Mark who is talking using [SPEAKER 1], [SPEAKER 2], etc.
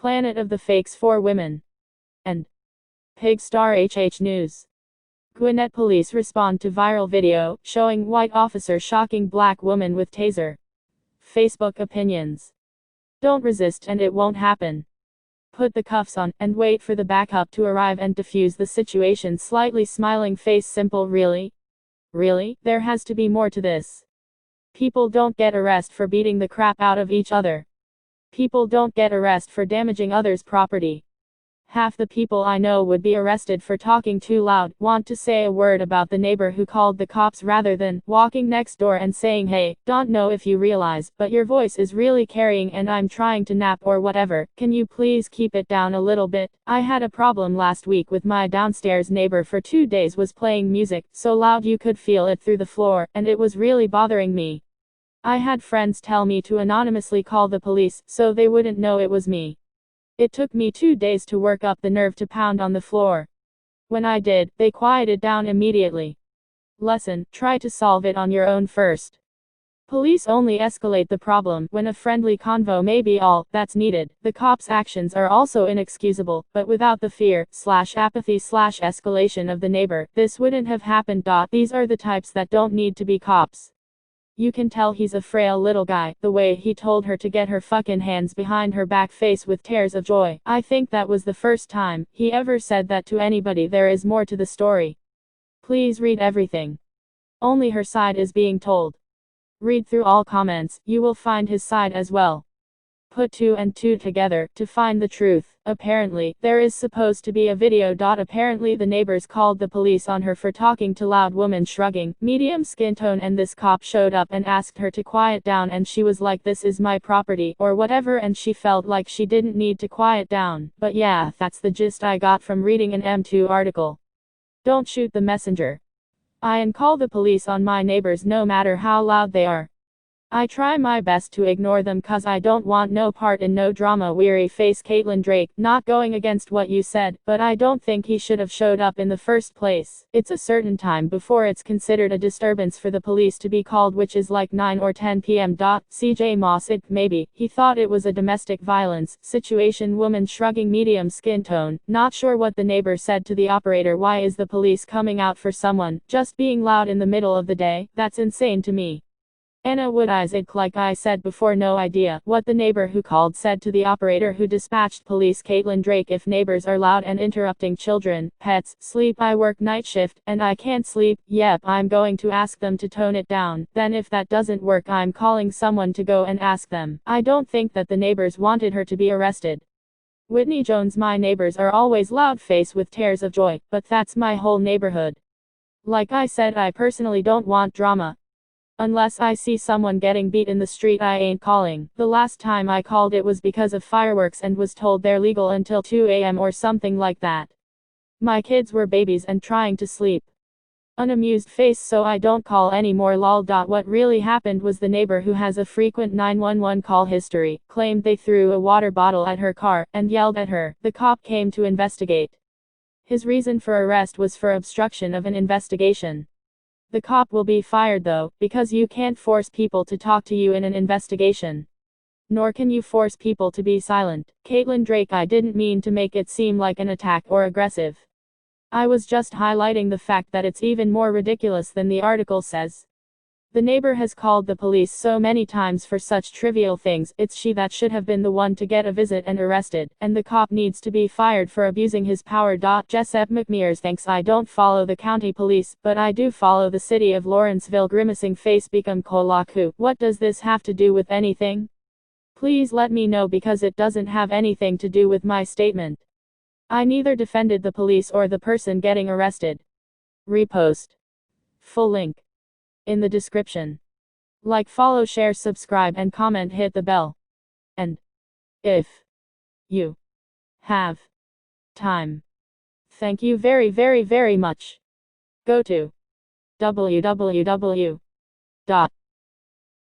[SPEAKER 1] Planet of the Fakes for Women. And Pig Star HH News. Gwinnett police respond to viral video showing white officer shocking black woman with taser. Facebook opinions. Don't resist and it won't happen. Put the cuffs on and wait for the backup to arrive and diffuse the situation. Slightly smiling face. Simple. Really? Really? There has to be more to this. People don't get arrested for beating the crap out of each other. People don't get arrested for damaging others' property. Half the people I know would be arrested for talking too loud. Want to say a word about the neighbor who called the cops rather than walking next door and saying, "Hey, don't know if you realize, but your voice is really carrying and I'm trying to nap or whatever. Can you please keep it down a little bit? I had a problem last week with my downstairs neighbor for 2 days. Was playing music so loud you could feel it through the floor, and it was really bothering me. I had friends tell me to anonymously call the police so they wouldn't know it was me. It took me 2 days to work up the nerve to pound on the floor. When I did, they quieted down immediately. Lesson: try to solve it on your own first. Police only escalate the problem when a friendly convo may be all that's needed. The cops' actions are also inexcusable, but without the fear/apathy/escalation of the neighbor, this wouldn't have happened. These are the types that don't need to be cops. You can tell he's a frail little guy, the way he told her to get her fucking hands behind her back, face with tears of joy. I think that was the first time he ever said that to anybody. There is more to the story. Please read everything. Only her side is being told. Read through all comments, you will find his side as well. Put 2 and 2 together to find the truth. Apparently, there is supposed to be a video. Apparently the neighbors called the police on her for talking to loud woman shrugging, medium skin tone, and this cop showed up and asked her to quiet down and she was like, "This is my property," or whatever, and she felt like she didn't need to quiet down. But yeah, that's the gist I got from reading an M2 article. Don't shoot the messenger. I call the police on my neighbors no matter how loud they are. I try my best to ignore them cause I don't want no part in no drama. Weary face. Caitlin Drake, not going against what you said, but I don't think he should have showed up in the first place. It's a certain time before it's considered a disturbance for the police to be called, which is like 9 or 10 p.m. CJ Moss. Maybe he thought it was a domestic violence situation. Woman shrugging, medium skin tone, not sure what the neighbor said to the operator. Why is the police coming out for someone just being loud in the middle of the day? That's insane to me. Anna Wood Isaac, like I said before, no idea what the neighbor who called said to the operator who dispatched police. Caitlin Drake, if neighbors are loud and interrupting children, pets, sleep. I work night shift and I can't sleep. Yep, I'm going to ask them to tone it down. Then if that doesn't work, I'm calling someone to go and ask them. I don't think that the neighbors wanted her to be arrested. Whitney Jones, my neighbors are always loud, face with tears of joy, but that's my whole neighborhood. Like I said, I personally don't want drama. Unless I see someone getting beat in the street, I ain't calling. The last time I called, it was because of fireworks and was told they're legal until 2 a.m. or something like that. My kids were babies and trying to sleep. Unamused face. So I don't call anymore. Lol. What really happened was the neighbor, who has a frequent 911 call history, claimed they threw a water bottle at her car and yelled at her. The cop came to investigate. His reason for arrest was for obstruction of an investigation. The cop will be fired though, because you can't force people to talk to you in an investigation. Nor can you force people to be silent. Caitlin Drake, I didn't mean to make it seem like an attack or aggressive. I was just highlighting the fact that it's even more ridiculous than the article says. The neighbor has called the police so many times for such trivial things. It's she that should have been the one to get a visit and arrested, and the cop needs to be fired for abusing his power. Jessup McMears, thanks. I don't follow the county police, but I do follow the city of Lawrenceville. Grimacing face. Become Kolaku. What does this have to do with anything? Please let me know, because it doesn't have anything to do with my statement. I neither defended the police or the person getting arrested. Repost. Full link in the description. Like, follow, share, subscribe, and comment. Hit the bell. And if you have time, thank you very, very, very much. Go to www.